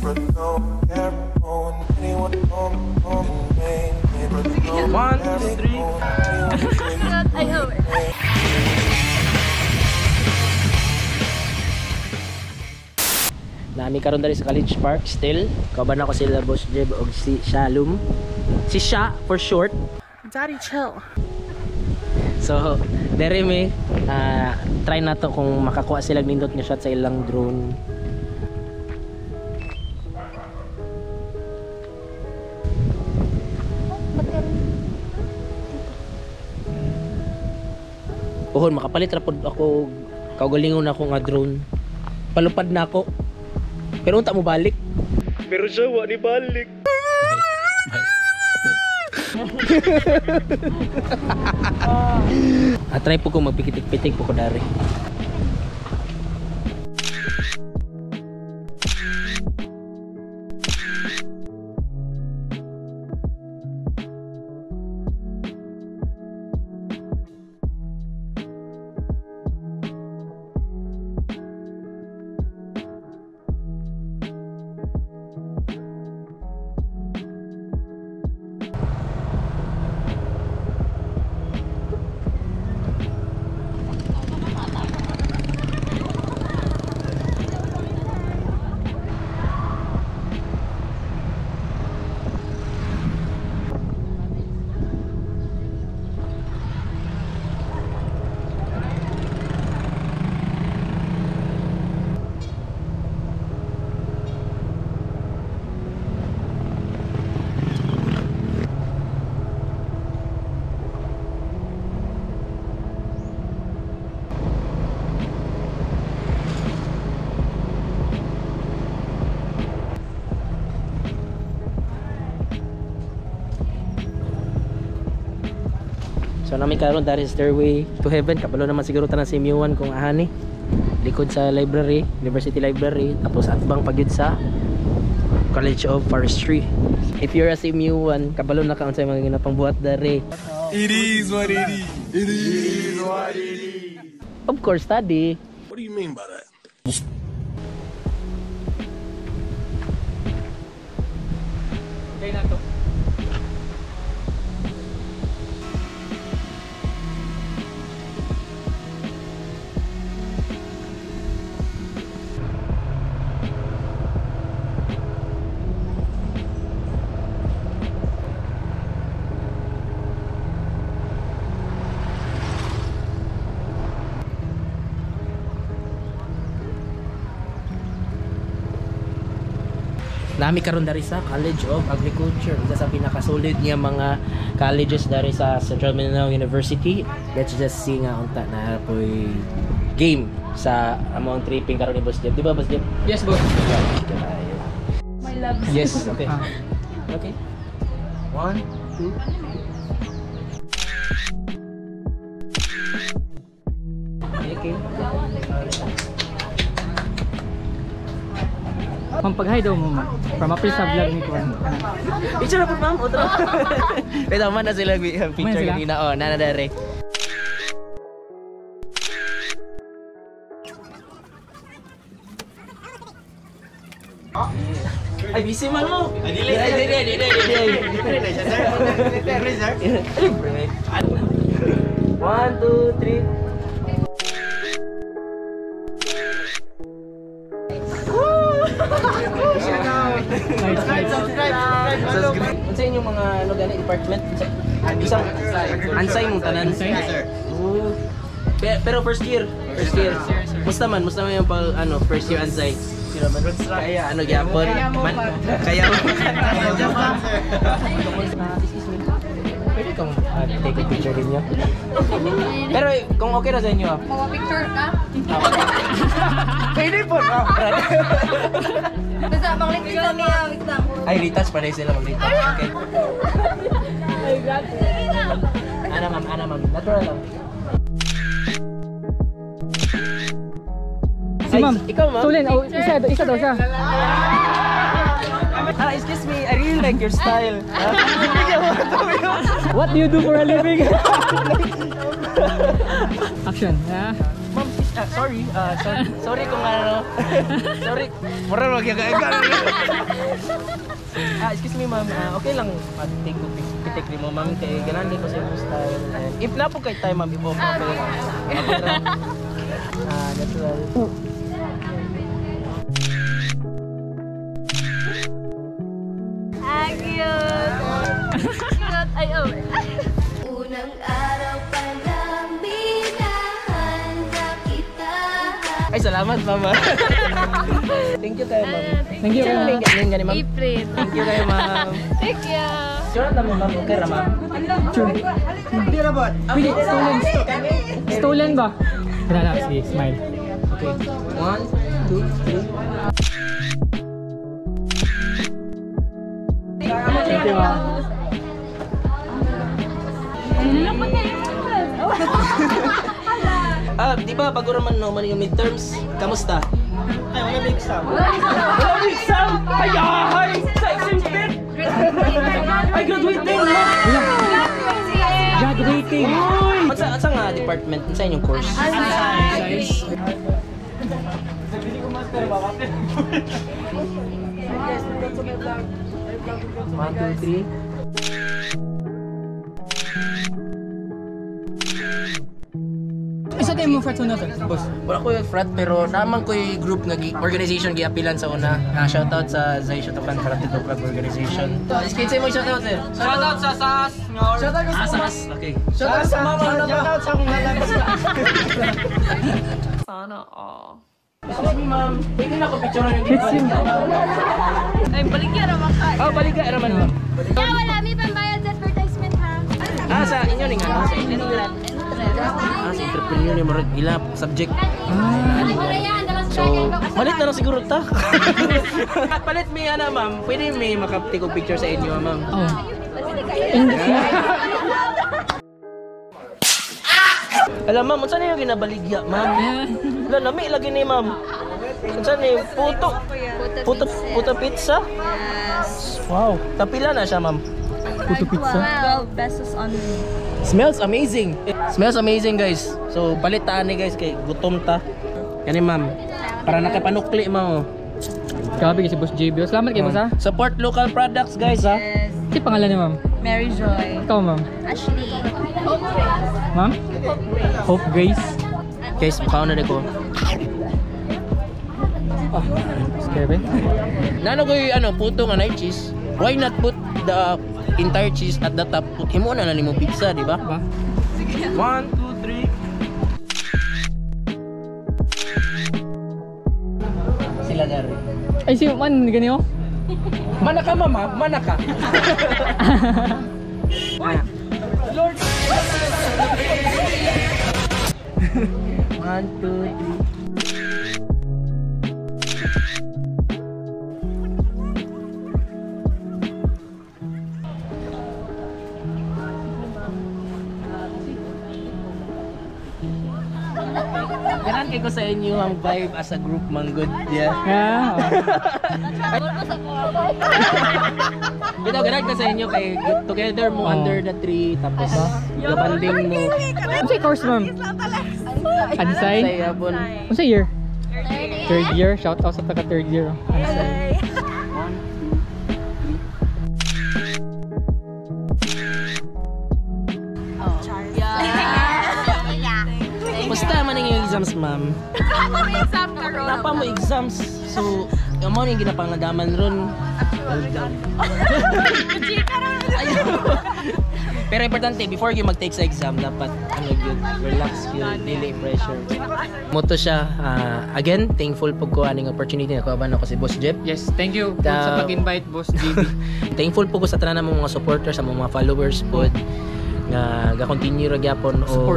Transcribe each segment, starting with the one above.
One, two, three. I hope. Nami karon dali sa College Park still. Kaban ako sila Boss Jeb og si Shalom. Si Sha for short. Daddy chill. So, dere me try na to kung makakuha sila nindot nga shot sa ilang drone. Ohon makapalit ra pod ako kaugalingon ako nga drone. Palupad na ako. Pero unta mo balik. Pero siya wa ni balik. Try po ko magpikitik-pitik po ko dari. So nami karon dari stairway to heaven. Kabalo naman siguro tanan si Miwan kung ahani. Likod sa library, University Library, tapos atbang pagyud sa College of Forestry. If you're a CMU1, kabalo na ka unsay mga ginapangbuhat dari. It is what it is. It is what it is. Of course, study. What do you mean by that? Okay na to. Nami karon dari sa College of Agriculture, isa sa pinakasolid niya mga colleges dari sa Central Mindanao University. Let's just see nga unta na po'y game sa among tripping karon ni Boss Jeb. Di ba Boss Jeb? Yes, boss. My love. Yes, okay. Okay. 1, 2. Okay. Pampaghay daw mo, ma'am. From a sa vlog ni Kuan. Picture na po ma'am, otro. Pero man na sila picture kanina. Oh, nana dere. Ay, busy man mo. Dili. 1, 2, 3. Subscribe. Unsa inyong mga ano gani department? Isang ansay mong tanan. Pero first year. Musta man yung pag ano first year ansay. Kaya ano gyapon? Kaya pwede kang take a picture din niyo. Pero kung okay na sa inyo. Picture ka? Pwede po. Basta maglitis na niya, wait lang. Ay, retouch pa rin sila mag-retouch. Okay. Ay, grabe. Ana ma'am. Natural lang. Si ma'am. Ikaw ma'am. Sulin, isa daw siya. Excuse me, I really like your style. What do you do for a living? Action. Ma'am, sorry kung ano. Sorry. Mura magyaga-yaga. Excuse me ma'am. Okay lang mag-take ko pitik mo ma'am kay ganan ko sa imong style. And if na po kay time ma'am, i-off na kayo. Natural. Cute. Ay, oh. Unang araw pa lang binahanda kita. Ay, salamat mama. Thank you kayo ma'am. Thank you, Sino ma'am. may galing gani ma'am? April. Thank you kayo ma'am. Thank you. Sure na ma'am, okay ra ma'am. Sure. Pwede, stolen ba? Ganala, sige, smile. Okay. 1, 2, 3. Thank you, ma'am. Di ba bago naman no man yung midterms, kamusta? Ay, wala may exam. Wala may exam! Ay, sa exam split! Ay, graduating! Graduating! Asa nga department? Sa inyong course? Science. One, two, three. Isa tayo mo frat na to, boss. Wala ko yung frat pero naman ko yung group nga organization giapilan sa una. Shoutout sa Zay Shotokan Karate Do Club Organization. Skate mo shoutout sir. Shoutout sa SAS. Shoutout sa SAS. Okay. Shoutout sa mama na shoutout sa akong lalabas. Sana all. Excuse me ma'am, pwede na ko picture yung dito. Ay, baligyan naman ka. Oh, baliga naman ma'am. Yeah, wala may pambayad sa advertisement ha. Sa inyo ni nga. Sa inyo ni nga. Sa entrepreneur ni Marag ila subject. So, malit na lang siguro ta. Palit may ana ma'am, pwede may makaptik og picture sa inyo ma'am. Oh. Alam ma'am, unsa na yung ginabaligya ma'am? Wala lami lagi ni ma'am. Unsa ni puto pizza? Yes. Wow, tapila na siya ma'am. Puto pizza. 12 pesos only. Smells amazing. Smells amazing guys. So palitaan ni guys kay gutom ta. Kani ma'am. Para nakapanukli mo. Grabe kasi Boss JB. Salamat kayo, boss ha. Support local products guys ha. Yes. Si pangalan ni ma'am. Mary Joy. Ikaw, ma'am. Ashley. Ma'am? Hope Grace. Guys, mukha na ko. Kevin. Nano ko yung puto nga night cheese. Why not put the entire cheese at the top? Himo na lang mo pizza, di ba? Ba? 1, 2, 3. Sila gari. Ay, si man, ganyan oh. Mana ka mama, mana ka. Lord. 1, 2, 3. Ganan kay ko sa inyo ang vibe as a group manggod, yeah. Yeah. Bitaw ganan ko sa inyo kay together mo under the tree tapos gabanding mo. Ano sa course, ma'am? Ansay? Sa yapon. Ano sa year? Third year. Shout out sa taga third year. Ansay. Basta man yung exams, ma'am. Napa mo exams. So, yung mo yung ginapangadaman ron. Pero importante, before you mag-take sa exam, dapat yun, relax yun, dili pressure. Moto siya. Again, thankful po ko aning opportunity na kuhaban ako si Boss Jeff. Yes, thank you po sa pag-invite, Boss JB. Thankful po ko sa tanan ng mga supporters, sa mga followers po nga ga-continue ra gyapon o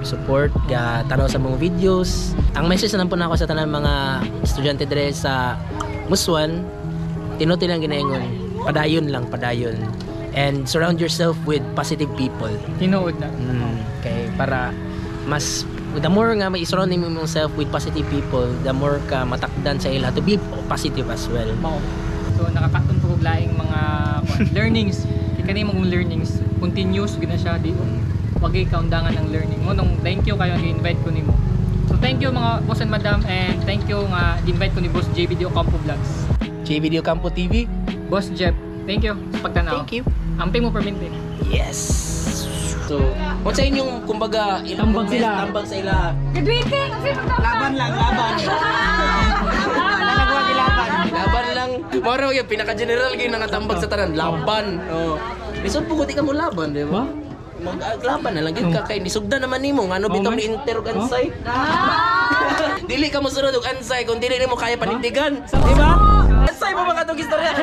support ga tanaw sa mga videos. Ang message na po na ako sa tanan mga estudyante dire sa Muswan, tinuti lang ginaingon, padayon lang, padayon. And surround yourself with positive people. Tinuod na. Kay para mas the more nga may surround mo yourself with positive people, the more ka matakdan sa ila to be positive as well. So nakakatun po kog laing mga learnings. Kani mong learnings continuous gina siya di wag kay kaundangan ng learning mo nung thank you kayo nga invite ko nimo. So thank you mga boss and madam, and thank you nga di-invite ko ni Boss J Video Campo Vlogs. J Video Campo TV. Boss Jeff, thank you sa pagtanaw. Thank you. Amping mo permente. Yes. So, kung sa inyong kumbaga ilang Tambag sila. tambag sa ila. Graduating! Laban lang, laban. Lalagwa gilaban. Laban lang. Moro yung pinaka-general gyud nga tambag sa tanan, laban. Oh. Lisod po di ka mo laban, di ba? Maglaban na lang gyud ka kay nisugdan naman nimo ngano bitaw ni interrog ansay. Dili ka mo sunod og ansay kung dili nimo kaya panindigan, di ba? Ansay mo ba katong istorya?